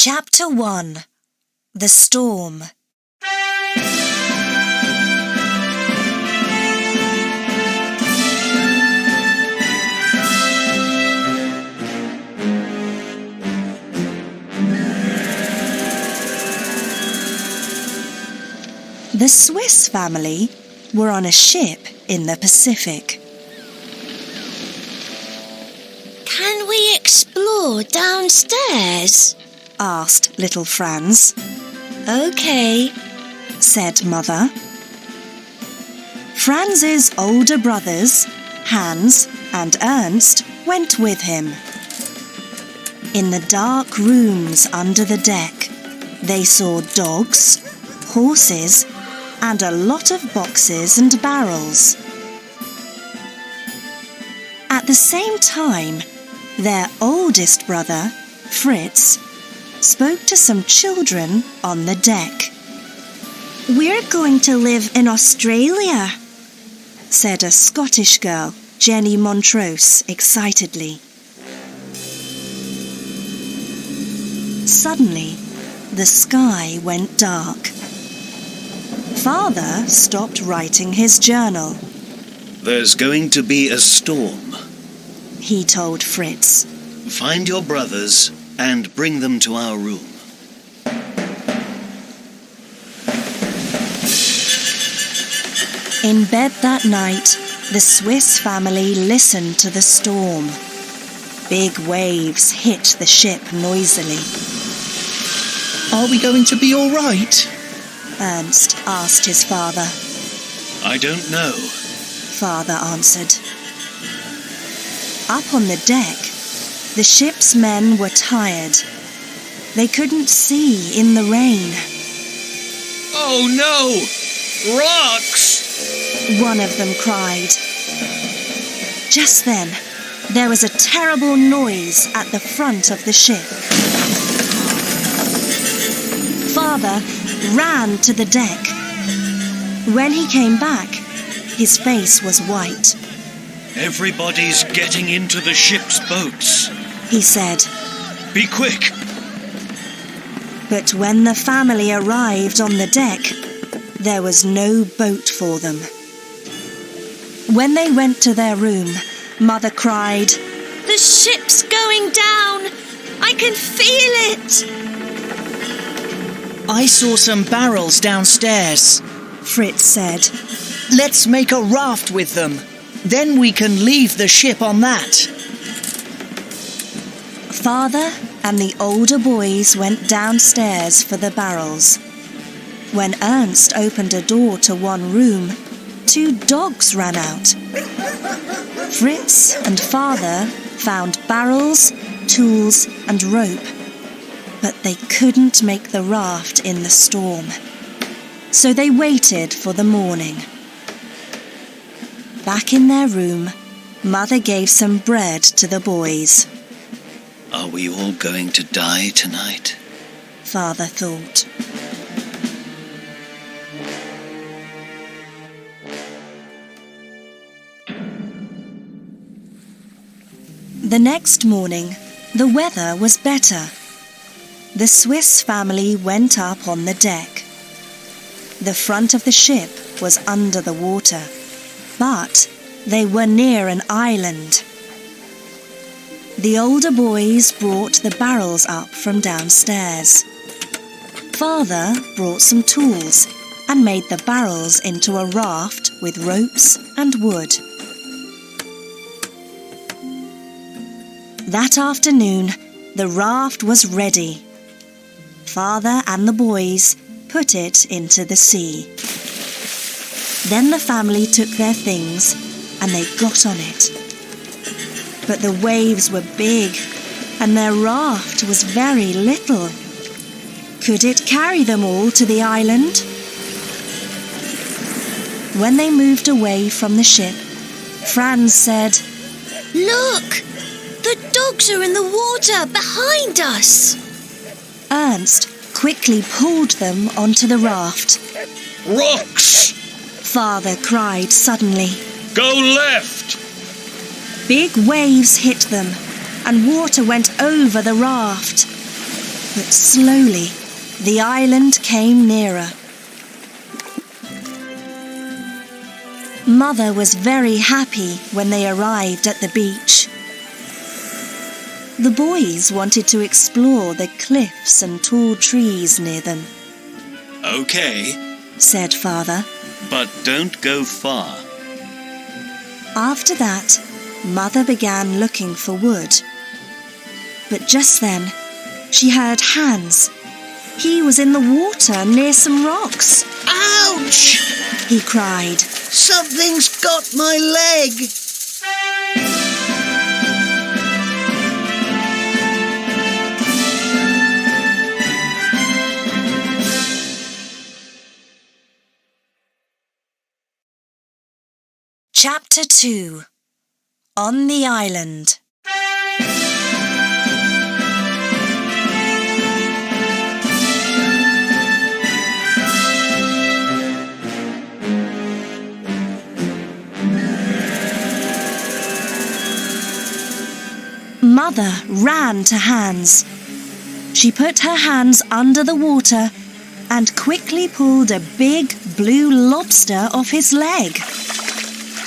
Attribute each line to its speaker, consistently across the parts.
Speaker 1: Chapter 1. The Storm. The Swiss family were on a ship in the Pacific.
Speaker 2: "Can we explore downstairs?"
Speaker 1: asked little Franz.
Speaker 2: "Okay,"
Speaker 1: said Mother. Franz's older brothers, Hans and Ernst, went with him. In the dark rooms under the deck, they saw dogs, horses, and a lot of boxes and barrels. At the same time, their oldest brother, Fritz, spoke to some children on the deck.
Speaker 2: "We're going to live in Australia,"
Speaker 1: said a Scottish girl, Jenny Montrose, excitedly. Suddenly, the sky went dark. Father stopped writing his journal.
Speaker 3: "There's going to be a storm,"
Speaker 1: he told Fritz.
Speaker 3: "Find your brothers and bring them to our room."
Speaker 1: In bed that night, the Swiss family listened to the storm. Big waves hit the ship noisily.
Speaker 4: "Are we going to be all right?"
Speaker 1: Ernst asked his father.
Speaker 3: "I don't know,"
Speaker 1: Father answered. Up on the deck, the ship's men were tired. They couldn't see in the rain.
Speaker 3: "Oh no! Rocks!"
Speaker 1: One of them cried. Just then, there was a terrible noise at the front of the ship. Father ran to the deck. When he came back, his face was white.
Speaker 3: "Everybody's getting into the ship's boats,"
Speaker 1: he said.
Speaker 3: "Be quick!"
Speaker 1: But when the family arrived on the deck, there was no boat for them. When they went to their room, Mother cried,
Speaker 2: "The ship's going down! I can feel it!"
Speaker 4: "I saw some barrels downstairs,"
Speaker 1: Fritz said.
Speaker 4: "Let's make a raft with them. Then we can leave the ship on that."
Speaker 1: Father and the older boys went downstairs for the barrels. When Ernst opened a door to one room, 2 dogs ran out. Fritz and Father found barrels, tools, and rope, but they couldn't make the raft in the storm. So they waited for the morning. Back in their room, Mother gave some bread to the boys.
Speaker 3: "Are we all going to die tonight?"
Speaker 1: Father thought. The next morning, the weather was better. The Swiss family went up on the deck. The front of the ship was under the water, but they were near an island. The older boys brought the barrels up from downstairs. Father brought some tools and made the barrels into a raft with ropes and wood. That afternoon, the raft was ready. Father and the boys put it into the sea. Then the family took their things and they got on it. But the waves were big and their raft was very little. Could it carry them all to the island? When they moved away from the ship, Franz said,
Speaker 2: "Look! The dogs are in the water behind us!"
Speaker 1: Ernst quickly pulled them onto the raft.
Speaker 3: "Rocks!"
Speaker 1: Father cried suddenly.
Speaker 3: "Go left!"
Speaker 1: Big waves hit them and water went over the raft. But slowly, the island came nearer. Mother was very happy when they arrived at the beach. The boys wanted to explore the cliffs and tall trees near them.
Speaker 3: Okay,
Speaker 1: Said Father.
Speaker 3: but don't go far.
Speaker 1: After that, Mother began looking for wood. But just then, she heard Hans. He was in the water near some rocks.
Speaker 4: Ouch!
Speaker 1: He cried.
Speaker 4: Something's got my leg!
Speaker 1: Chapter 2. On the Island. Mother ran to Hans. She put her hands under the water and quickly pulled a big blue lobster off his leg.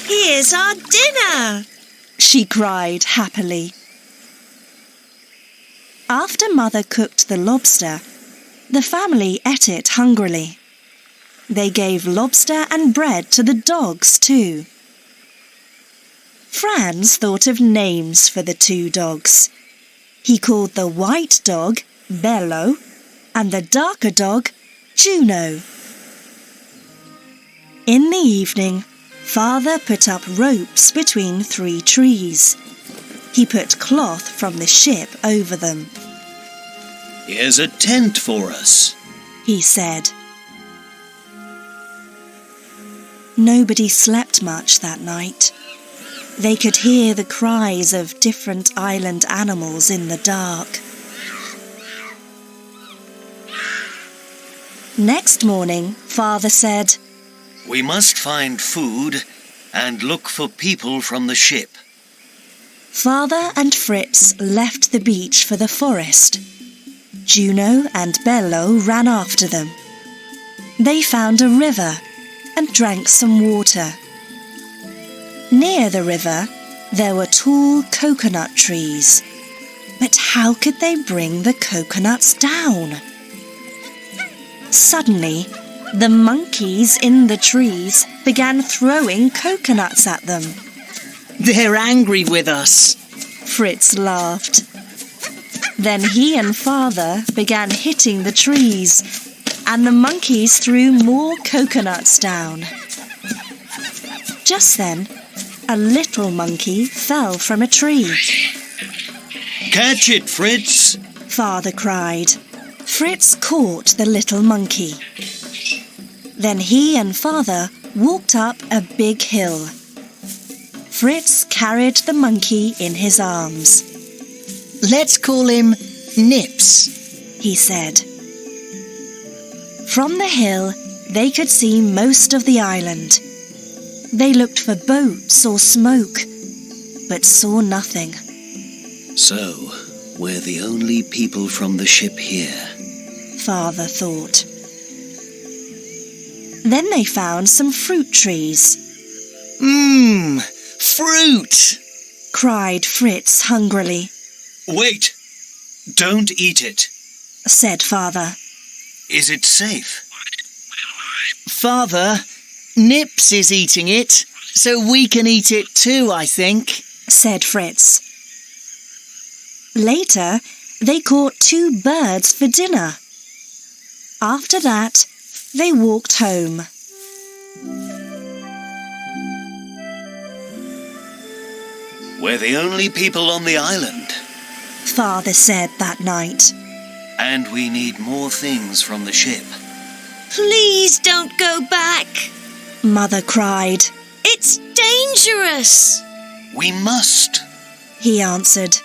Speaker 2: Here's our dinner!
Speaker 1: She cried happily. After Mother cooked the lobster, the family ate it hungrily. They gave lobster and bread to the dogs too. Franz thought of names for the 2 dogs. He called the white dog Bello and the darker dog Juno. In the evening, Father put up ropes between 3 trees. He put cloth from the ship over them.
Speaker 3: Here's a tent for us.
Speaker 1: He said. Nobody slept much that night. They could hear the cries of different island animals in the dark. Next morning, Father said,
Speaker 3: We must find food and look for people from the ship.
Speaker 1: Father and Fritz left the beach for the forest. Juno and Bello ran after them. They found a river and drank some water. Near the river, there were tall coconut trees. But how could they bring the coconuts down? Suddenly, the monkeys in the trees began throwing coconuts at them.
Speaker 4: They're angry with us.
Speaker 1: Fritz laughed. Then he and Father began hitting the trees, and the monkeys threw more coconuts down. Just then, a little monkey fell from a tree.
Speaker 3: Catch it, Fritz!
Speaker 1: Father cried. Fritz caught the little monkey. Then he and Father walked up a big hill. Fritz carried the monkey in his arms.
Speaker 4: Let's call him Nips,
Speaker 1: He said. From the hill, they could see most of the island. They looked for boats or smoke, but saw nothing.
Speaker 3: So, we're the only people from the ship here.
Speaker 1: Father thought. Then they found some fruit trees.
Speaker 4: Fruit!
Speaker 1: Cried Fritz hungrily.
Speaker 3: Wait! Don't eat it.
Speaker 1: Said Father.
Speaker 3: Is it safe?
Speaker 4: Father, Nips is eating it, so we can eat it too, I think,
Speaker 1: Said Fritz. Later, they caught 2 birds for dinner. After that, they walked home.
Speaker 3: We're the only people on the island.
Speaker 1: Father said that night.
Speaker 3: And we need more things from the ship.
Speaker 2: Please don't go back.
Speaker 1: Mother cried.
Speaker 2: It's dangerous.
Speaker 3: We must.
Speaker 1: He answered.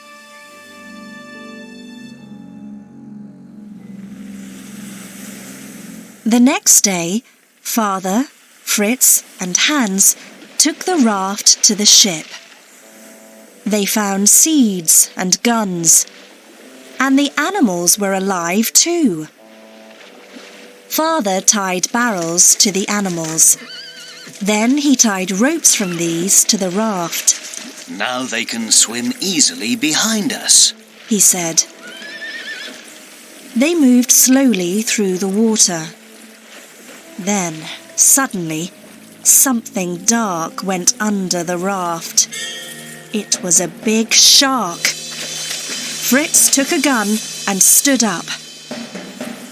Speaker 1: The next day, Father, Fritz and Hans took the raft to the ship. They found seeds and guns, and the animals were alive too. Father tied barrels to the animals. Then he tied ropes from these to the raft.
Speaker 3: Now they can swim easily behind us,
Speaker 1: he said. They moved slowly through the water. Then, suddenly, something dark went under the raft. It was a big shark. Fritz took a gun and stood up.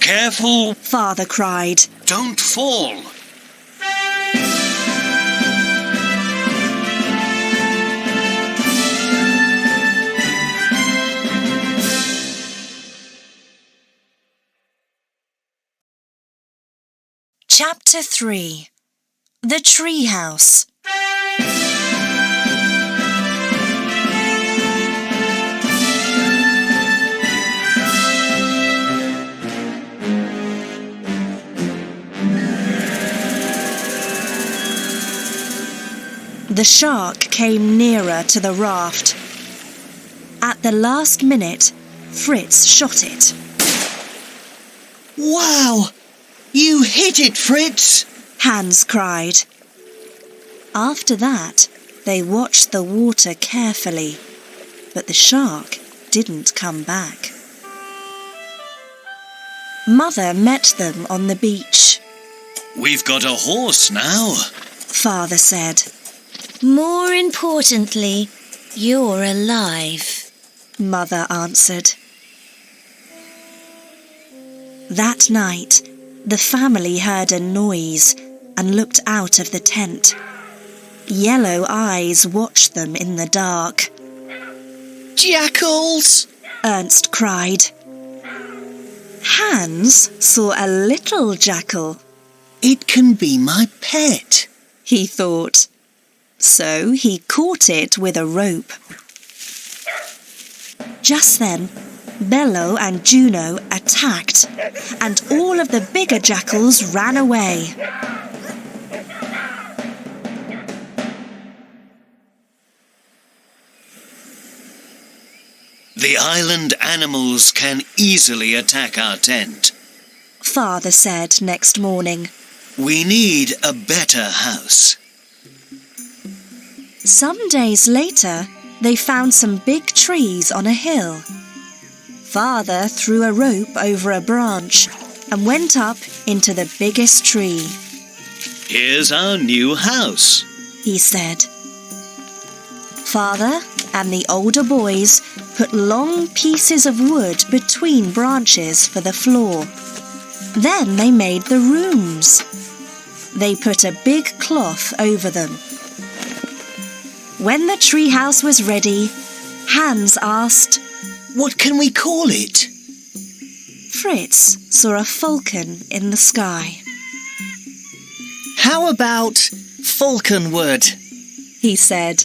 Speaker 3: Careful!
Speaker 1: Father cried.
Speaker 3: Don't fall!
Speaker 1: Chapter 3. The Tree House. The shark came nearer to the raft. At the last minute, Fritz shot it.
Speaker 4: Wow! You hit it, Fritz!
Speaker 1: Hans cried. After that, they watched the water carefully, but the shark didn't come back. Mother met them on the beach.
Speaker 3: We've got a horse now,
Speaker 1: Father said.
Speaker 2: More importantly, you're alive,
Speaker 1: Mother answered. That night, the family heard a noise and looked out of the tent. Yellow eyes watched them in the dark.
Speaker 4: Jackals!
Speaker 1: Ernst cried. Hans saw a little jackal.
Speaker 4: It can be my pet,
Speaker 1: he thought. So he caught it with a rope. Just then, Bello and Juno attacked, and all of the bigger jackals ran away.
Speaker 3: The island animals can easily attack our tent.
Speaker 1: Father said next morning.
Speaker 3: We need a better house.
Speaker 1: Some days later, they found some big trees on a hill. Father threw a rope over a branch and went up into the biggest tree.
Speaker 3: Here's our new house,
Speaker 1: he said. Father and the older boys put long pieces of wood between branches for the floor. Then they made the rooms. They put a big cloth over them. When the treehouse was ready, Hans asked,
Speaker 4: What can we call it?
Speaker 1: Fritz saw a falcon in the sky.
Speaker 4: How about Falconwood?
Speaker 1: He said.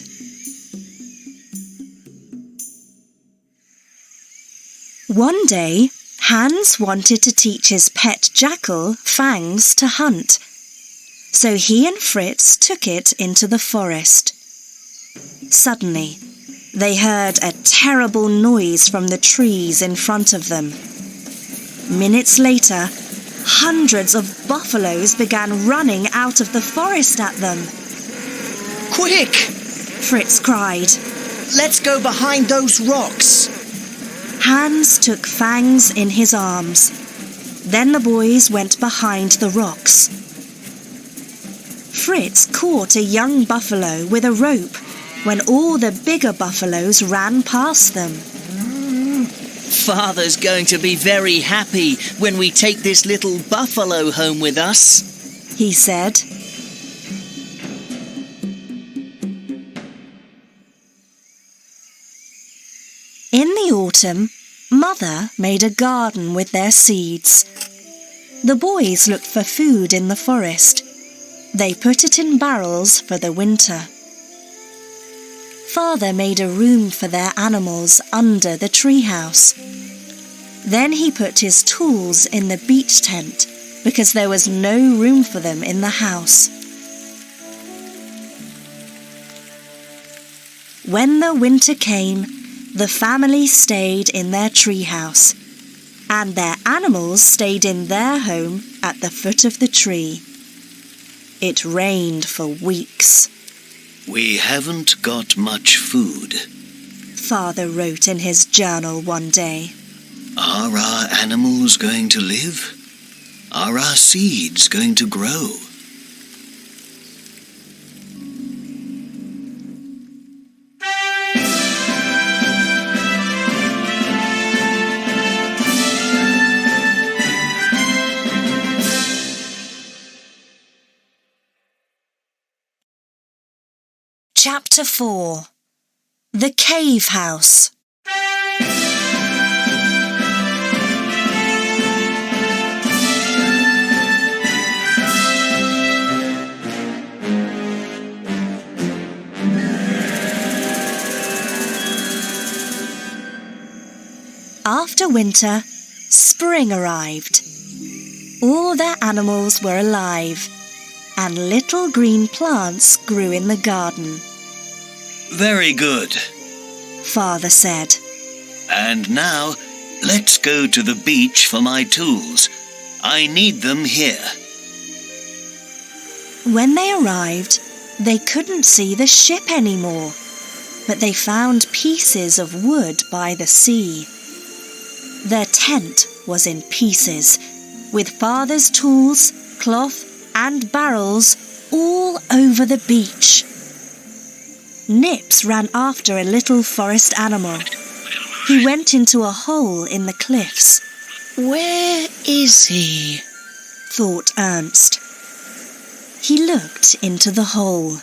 Speaker 1: One day, Hans wanted to teach his pet jackal, Fangs, to hunt. So he and Fritz took it into the forest. Suddenly, they heard a terrible noise from the trees in front of them. Minutes later, hundreds of buffaloes began running out of the forest at them.
Speaker 4: Quick!
Speaker 1: Fritz cried.
Speaker 4: Let's go behind those rocks.
Speaker 1: Hans took Fangs in his arms. Then the boys went behind the rocks. Fritz caught a young buffalo with a rope when all the bigger buffaloes ran past them.
Speaker 4: Father's going to be very happy when we take this little buffalo home with us,
Speaker 1: he said. In the autumn, Mother made a garden with their seeds. The boys looked for food in the forest. They put it in barrels for the winter. Father made a room for their animals under the treehouse. Then he put his tools in the beach tent because there was no room for them in the house. When the winter came, The family stayed in their treehouse, and their animals stayed in their home at the foot of the tree. It rained for weeks.
Speaker 3: We haven't got much food.
Speaker 1: Father wrote in his journal one day.
Speaker 3: Are our animals going to live? Are our seeds going to grow?
Speaker 1: Chapter 4. The Cave House. After winter, spring arrived. All their animals were alive, and little green plants grew in the garden.
Speaker 3: Very good.
Speaker 1: Father said.
Speaker 3: And now, let's go to the beach for my tools. I need them here.
Speaker 1: When they arrived, they couldn't see the ship anymore, but they found pieces of wood by the sea. Their tent was in pieces, with Father's tools, cloth, and barrels all over the beach. Nips ran after a little forest animal. He went into a hole in the cliffs.
Speaker 4: Where is he?
Speaker 1: Thought Ernst. He looked into the hole.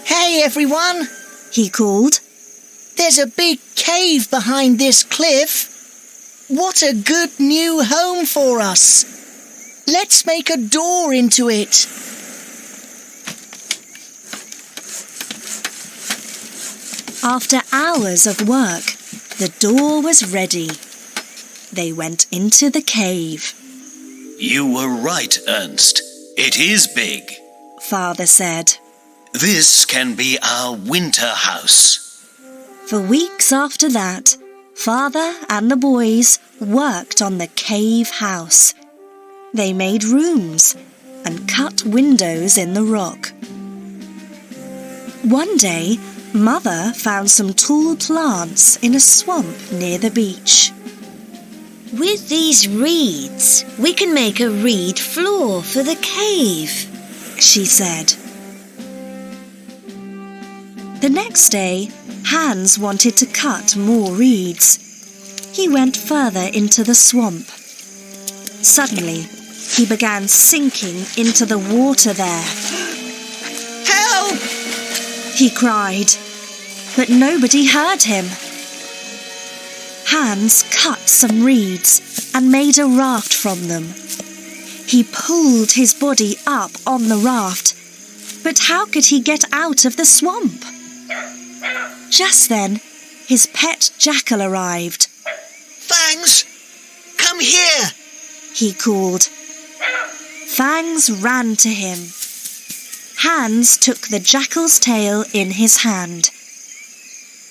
Speaker 4: Hey, everyone!
Speaker 1: He called.
Speaker 4: There's a big cave behind this cliff. What a good new home for us. Let's make a door into it.
Speaker 1: After hours of work, the door was ready. They went into the cave.
Speaker 3: You were right, Ernst. It is big.
Speaker 1: Father said.
Speaker 3: This can be our winter house.
Speaker 1: For weeks after that, Father and the boys worked on the cave house. They made rooms and cut windows in the rock. One day, Mother found some tall plants in a swamp near the beach.
Speaker 2: With these reeds, we can make a reed floor for the cave,
Speaker 1: she said. The next day, Hans wanted to cut more reeds. He went further into the swamp. Suddenly, he began sinking into the water there.
Speaker 4: Help!
Speaker 1: He cried, but nobody heard him. Hans cut some reeds and made a raft from them. He pulled his body up on the raft, but how could he get out of the swamp? Just then, his pet jackal arrived.
Speaker 4: Fangs, come here!
Speaker 1: He called. Fangs ran to him. Hans took the jackal's tail in his hand.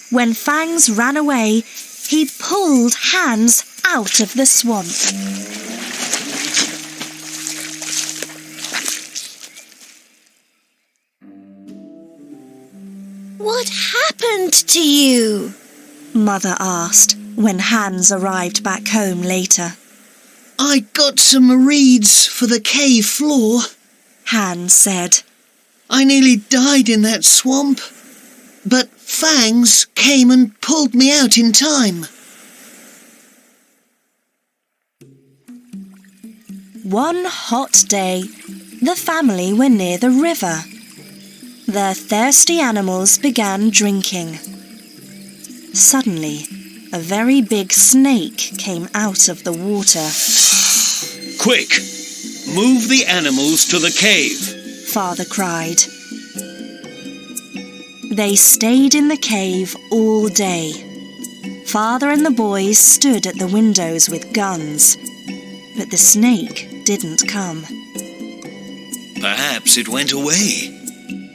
Speaker 1: When Fangs ran away, he pulled Hans out of the swamp.
Speaker 2: What happened to you?
Speaker 1: Mother asked when Hans arrived back home later.
Speaker 4: I got some reeds for the cave floor,
Speaker 1: Hans said.
Speaker 4: I nearly died in that swamp, but Fangs came and pulled me out in time.
Speaker 1: One hot day, the family were near the river. Their thirsty animals began drinking. Suddenly, a very big snake came out of the water.
Speaker 3: Quick! Move the animals to the cave.
Speaker 1: Father cried. They stayed in the cave all day. Father and the boys stood at the windows with guns, but the snake didn't come.
Speaker 3: Perhaps it went away.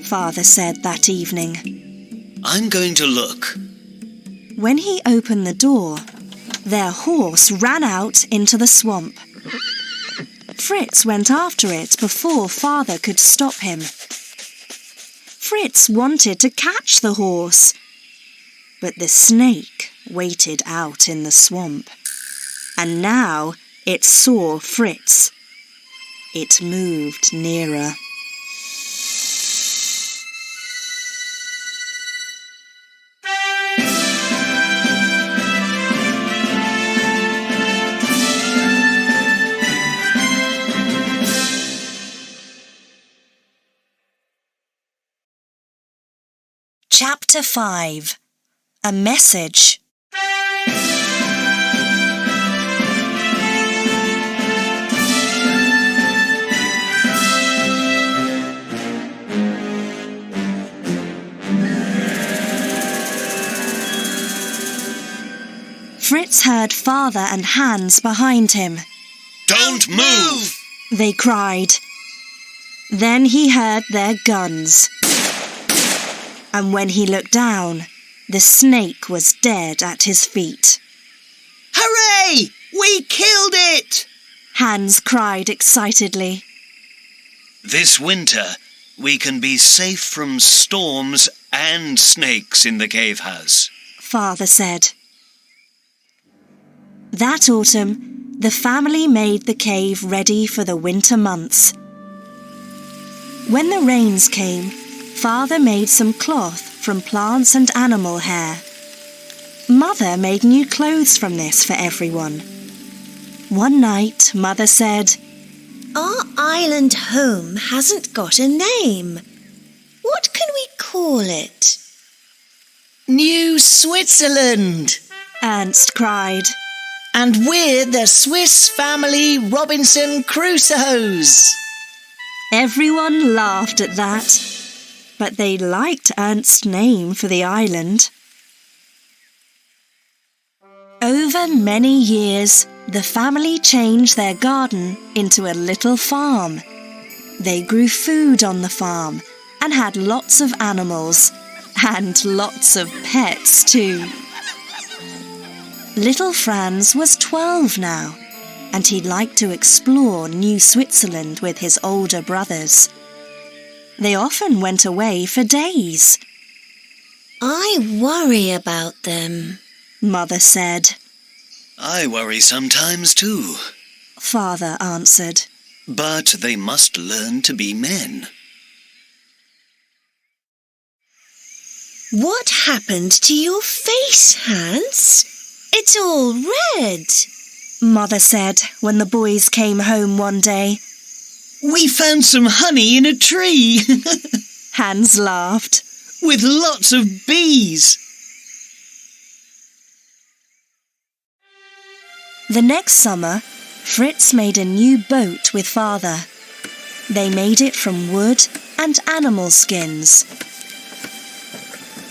Speaker 1: Father said that evening.
Speaker 3: I'm going to look.
Speaker 1: When he opened the door, their horse ran out into the swamp. Fritz went after it before Father could stop him. Fritz wanted to catch the horse, but the snake waited out in the swamp. And now it saw Fritz. It moved nearer. Chapter 5. A Message. Fritz heard Father and Hans behind him.
Speaker 3: Don't move!
Speaker 1: They cried. Then he heard their guns. And when he looked down, the snake was dead at his feet.
Speaker 4: Hooray! We killed it!
Speaker 1: Hans cried excitedly.
Speaker 3: This winter, we can be safe from storms and snakes in the cave house.
Speaker 1: Father said. That autumn, the family made the cave ready for the winter months. When the rains came, Father made some cloth from plants and animal hair. Mother made new clothes from this for everyone. One night, Mother said,
Speaker 2: Our island home hasn't got a name. What can we call it?
Speaker 4: New Switzerland!
Speaker 1: Ernst cried.
Speaker 4: And we're the Swiss family Robinson Crusoes!
Speaker 1: Everyone laughed at that. But they liked Ernst's name for the island. Over many years, the family changed their garden into a little farm. They grew food on the farm and had lots of animals and lots of pets too. Little Franz was 12 now, and he liked to explore New Switzerland with his older brothers. They often went away for days.
Speaker 2: I worry about them,
Speaker 1: Mother said.
Speaker 3: I worry sometimes too.
Speaker 1: Father answered.
Speaker 3: But they must learn to be men.
Speaker 2: What happened to your face, Hans? It's all red.
Speaker 1: Mother said when the boys came home one day.
Speaker 5: We found some honey in a tree.
Speaker 1: Hans laughed.
Speaker 5: With lots of bees.
Speaker 1: The next summer, Fritz made a new boat with Father. They made it from wood and animal skins.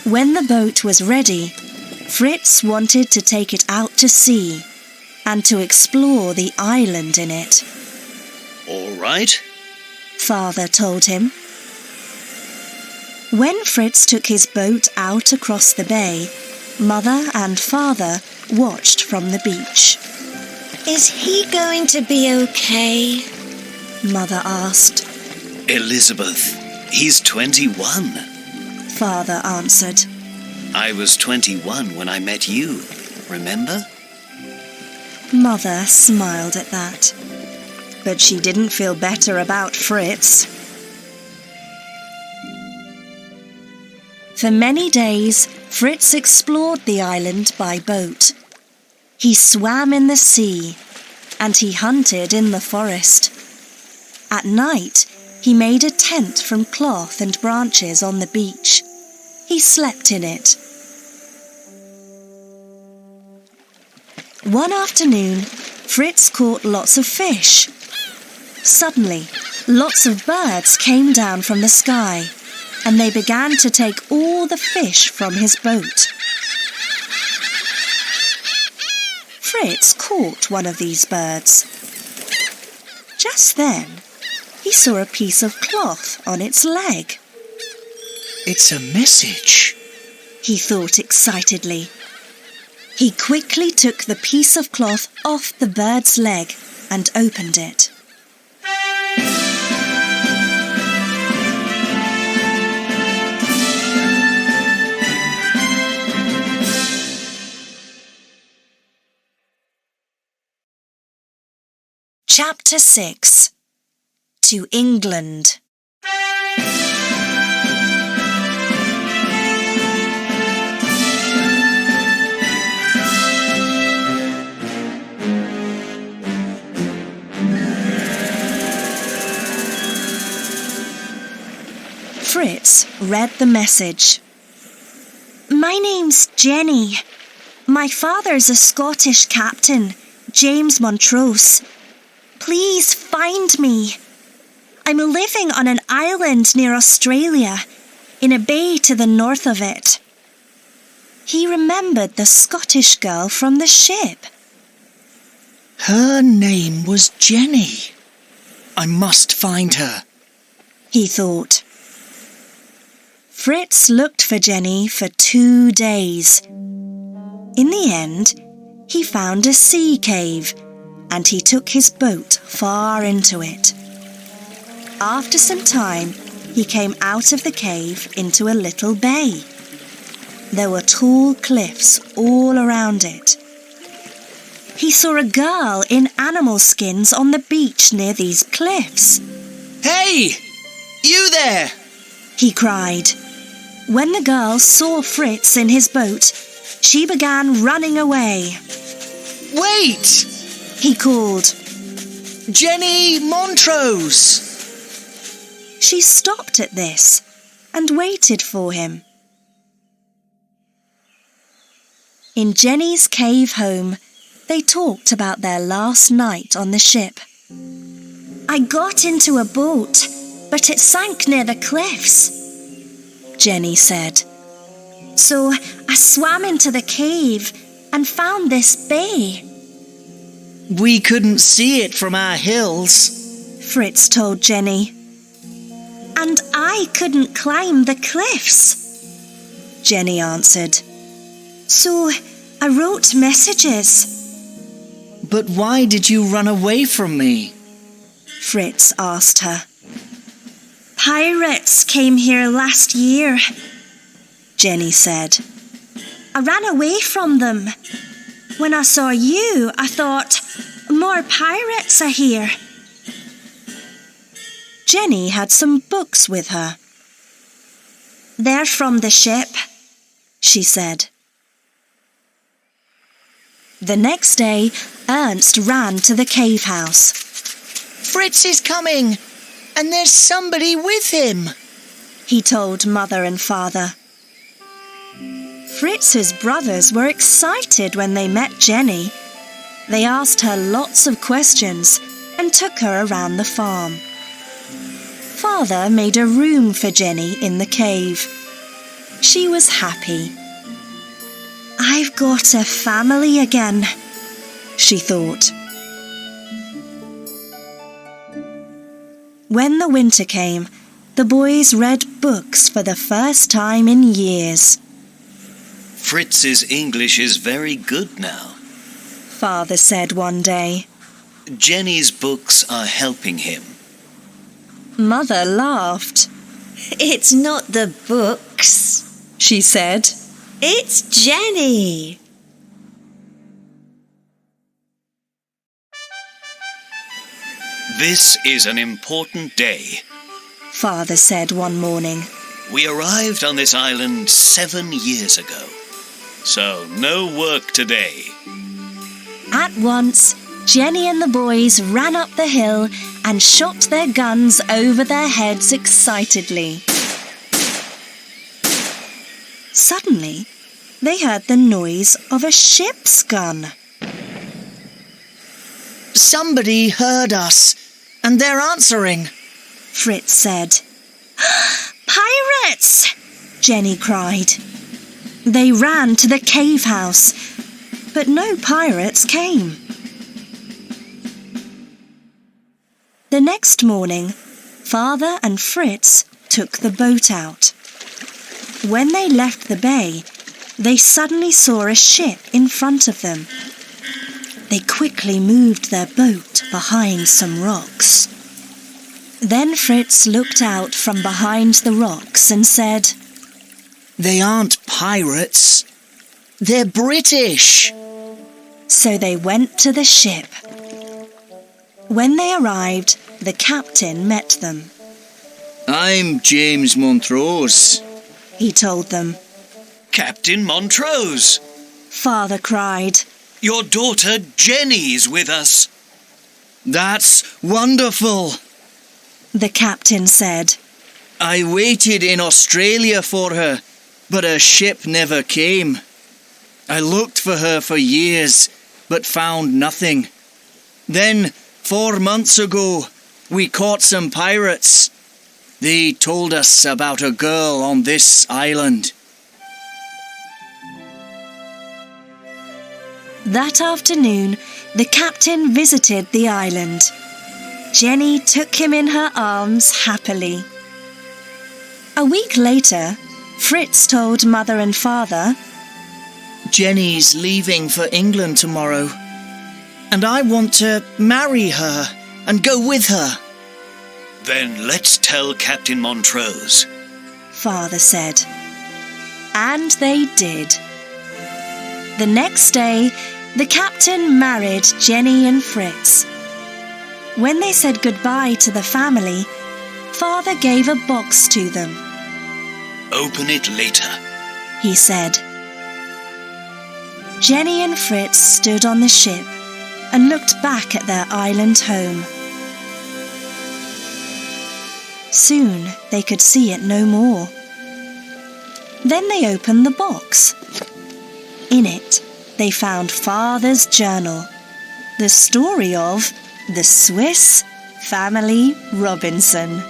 Speaker 1: When the boat was ready, Fritz wanted to take it out to sea and to explore the island in it.
Speaker 3: All right.
Speaker 1: Father told him. When Fritz took his boat out across the bay, Mother and Father watched from the beach.
Speaker 2: Is he going to be okay?
Speaker 1: Mother asked.
Speaker 3: Elizabeth, he's 21.
Speaker 1: Father answered.
Speaker 3: I was 21 when I met you, remember?
Speaker 1: Mother smiled at that, but she didn't feel better about Fritz. For many days, Fritz explored the island by boat. He swam in the sea, and he hunted in the forest. At night, he made a tent from cloth and branches on the beach. He slept in it. One afternoon, Fritz caught lots of fish. Suddenly, lots of birds came down from the sky, and they began to take all the fish from his boat. Fritz caught one of these birds. Just then, he saw a piece of cloth on its leg.
Speaker 4: It's a message,
Speaker 1: he thought excitedly. He quickly took the piece of cloth off the bird's leg and opened it. Chapter 6. To England. Fritz read the message. My name's Jenny. My father's a Scottish captain, James Montrose. Please find me. I'm living on an island near Australia, in a bay to the north of it. He remembered the Scottish girl from the ship.
Speaker 4: Her name was Jenny. I must find her,
Speaker 1: he thought. Fritz looked for Jenny for 2 days. In the end, he found a sea cave, and he took his boat far into it. After some time, he came out of the cave into a little bay. There were tall cliffs all around it. He saw a girl in animal skins on the beach near these cliffs.
Speaker 5: Hey! You there!
Speaker 1: He cried. When the girl saw Fritz in his boat, she began running away.
Speaker 4: Wait!
Speaker 1: He called.
Speaker 4: Jenny Montrose!
Speaker 1: She stopped at this and waited for him. In Jenny's cave home, they talked about their last night on the ship. I got into a boat, but it sank near the cliffs, Jenny said. So I swam into the cave and found this bay.
Speaker 4: We couldn't see it from our hills,
Speaker 1: Fritz told Jenny. And I couldn't climb the cliffs, Jenny answered. So I wrote messages.
Speaker 4: But why did you run away from me?
Speaker 1: Fritz asked her. Pirates came here last year, Jenny said. I ran away from them. When I saw you, I thought, more pirates are here. Jenny had some books with her. They're from the ship, she said. The next day, Ernst ran to the cave house.
Speaker 4: Fritz is coming, and there's somebody with him,
Speaker 1: he told Mother and Father. Fritz's brothers were excited when they met Jenny. They asked her lots of questions and took her around the farm. Father made a room for Jenny in the cave. She was happy. I've got a family again, she thought. When the winter came, the boys read books for the first time in years.
Speaker 3: Fritz's English is very good now,
Speaker 1: Father said one day.
Speaker 3: Jenny's books are helping him.
Speaker 1: Mother laughed.
Speaker 2: It's not the books,
Speaker 1: she said.
Speaker 2: It's Jenny.
Speaker 3: This is an important day,
Speaker 1: Father said one morning.
Speaker 3: We arrived on this island 7 years ago, so no work today.
Speaker 1: At once, Jenny and the boys ran up the hill and shot their guns over their heads excitedly. Suddenly, they heard the noise of a ship's gun.
Speaker 4: Somebody heard us, and they're answering,
Speaker 1: Fritz said. Pirates! Jenny cried. They ran to the cave house, but no pirates came. The next morning, Father and Fritz took the boat out. When they left the bay, they suddenly saw a ship in front of them. They quickly moved their boat behind some rocks. Then Fritz looked out from behind the rocks and said,
Speaker 4: "They aren't pirates. They're British."
Speaker 1: So they went to the ship. When they arrived, the captain met them.
Speaker 6: "I'm James Montrose,"
Speaker 1: He told them.
Speaker 3: Captain Montrose,
Speaker 1: Father cried.
Speaker 3: your daughter Jenny's with us.
Speaker 6: "That's wonderful."
Speaker 1: The captain said.
Speaker 6: "I waited in Australia for her, but her ship never came. I looked for her for years, but found nothing. Then, 4 months ago, we caught some pirates. They told us about a girl on this island."
Speaker 1: That afternoon, the captain visited the island. Jenny took him in her arms happily. A week later, Fritz told Mother and Father,
Speaker 4: "Jenny's leaving for England tomorrow, and I want to marry her and go with her."
Speaker 3: Then let's tell Captain Montrose.
Speaker 1: Father said. And they did. The next day, the captain married Jenny and Fritz. When they said goodbye to the family, Father gave a box to them.
Speaker 3: Open it later.
Speaker 1: He said. Jenny and Fritz stood on the ship and looked back at their island home. Soon they could see it no more. Then they opened the box. In it, they found Father's journal, the story of the Swiss Family Robinson.